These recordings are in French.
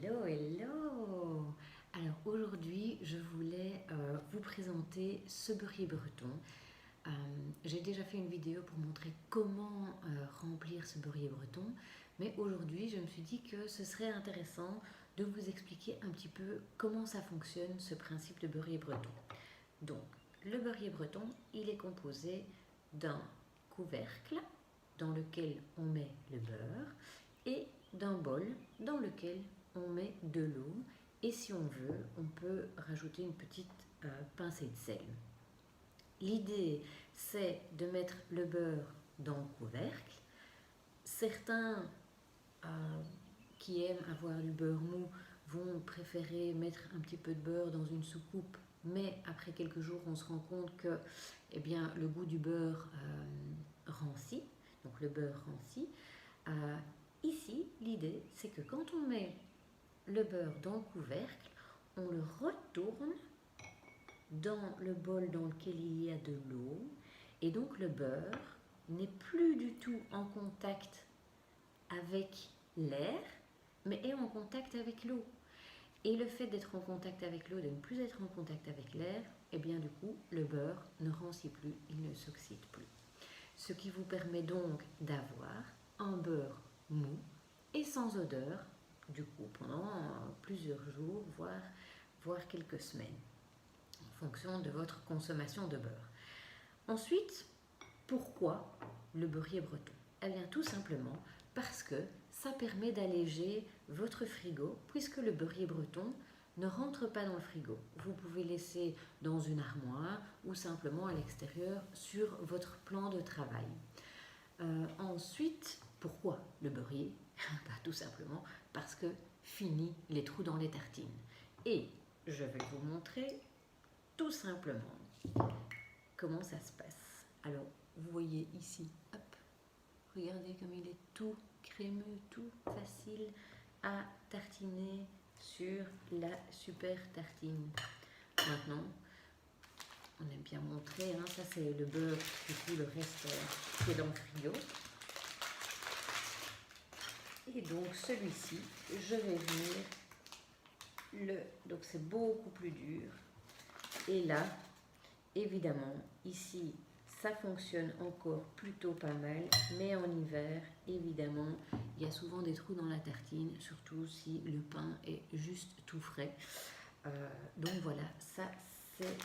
Hello, hello! Alors aujourd'hui, je voulais vous présenter ce beurrier breton. J'ai déjà fait une vidéo pour montrer comment remplir ce beurrier breton, mais aujourd'hui, je me suis dit que ce serait intéressant de vous expliquer un petit peu comment ça fonctionne, ce principe de beurrier breton. Donc, le beurrier breton, il est composé d'un couvercle dans lequel on met le beurre et d'un bol dans lequel on met de l'eau, et si on veut, on peut rajouter une petite pincée de sel. L'idée, c'est de mettre le beurre dans le couvercle. Certains qui aiment avoir du beurre mou vont préférer mettre un petit peu de beurre dans une soucoupe, mais après quelques jours, on se rend compte que le goût du beurre rancit, donc le beurre rancit. Ici, l'idée, c'est que quand on met le beurre dans le couvercle, on le retourne dans le bol dans lequel il y a de l'eau, et donc le beurre n'est plus du tout en contact avec l'air, mais est en contact avec l'eau. Et le fait d'être en contact avec l'eau, de ne plus être en contact avec l'air, du coup, le beurre ne rancit plus, il ne s'oxyde plus. Ce qui vous permet donc d'avoir un beurre mou et sans odeur, du coup, pendant plusieurs jours, voire quelques semaines, en fonction de votre consommation de beurre. Ensuite, pourquoi le beurrier breton? Eh bien, tout simplement parce que ça permet d'alléger votre frigo, puisque le beurrier breton ne rentre pas dans le frigo. Vous pouvez laisser dans une armoire ou simplement à l'extérieur sur votre plan de travail. Ensuite, pourquoi le beurrier? Tout simplement parce que fini les trous dans les tartines. Et je vais vous montrer tout simplement comment ça se passe. Alors, vous voyez ici, hop, regardez comme il est tout crémeux, tout facile à tartiner sur la super tartine. Maintenant, on aime bien montrer, hein, ça c'est le beurre, du coup le reste qui est dans le frigo. Et donc celui-ci, je vais venir donc c'est beaucoup plus dur. Et là, évidemment, ici, ça fonctionne encore plutôt pas mal, mais en hiver, évidemment, il y a souvent des trous dans la tartine, surtout si le pain est juste tout frais. Donc voilà, ça c'est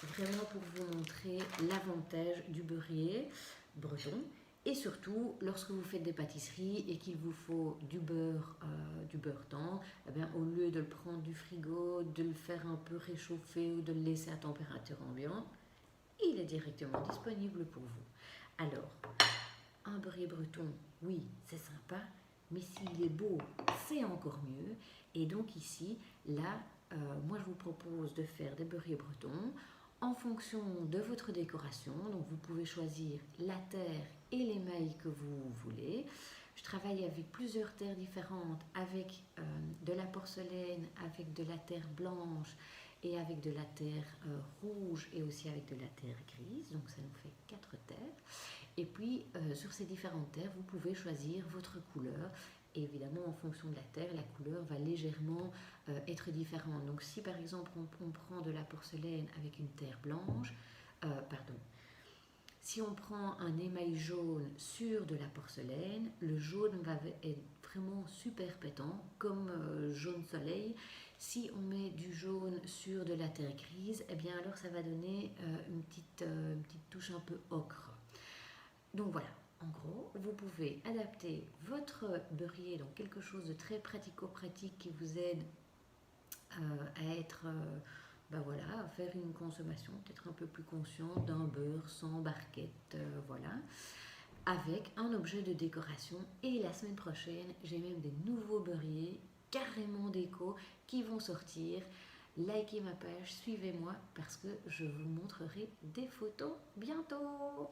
vraiment pour vous montrer l'avantage du beurrier breton. Et surtout, lorsque vous faites des pâtisseries et qu'il vous faut du beurre tendre, au lieu de le prendre du frigo, de le faire un peu réchauffer ou de le laisser à température ambiante, il est directement disponible pour vous. Alors, un beurrier breton, oui, c'est sympa, mais s'il est beau, c'est encore mieux. Et donc ici, là, moi je vous propose de faire des beurriers bretons en fonction de votre décoration. Donc vous pouvez choisir la terre et l'émail que vous voulez. Je travaille avec plusieurs terres différentes, avec de la porcelaine, avec de la terre blanche et avec de la terre rouge et aussi avec de la terre grise. Donc ça nous fait 4 terres. Et puis sur ces différentes terres, vous pouvez choisir votre couleur. Et évidemment, en fonction de la terre, la couleur va légèrement être différente. Donc si par exemple on prend de la porcelaine avec une terre blanche, si on prend un émail jaune sur de la porcelaine, le jaune va être vraiment super pétant, comme jaune soleil. Si on met du jaune sur de la terre grise, alors ça va donner une petite touche un peu ocre. Donc voilà, en gros, vous pouvez adapter votre beurrier dans quelque chose de très pratico-pratique qui vous aide à être... à faire une consommation peut-être un peu plus consciente d'un beurre sans barquette, avec un objet de décoration. Et la semaine prochaine, j'ai même des nouveaux beurriers carrément déco qui vont sortir. Likez ma page, suivez-moi parce que je vous montrerai des photos bientôt.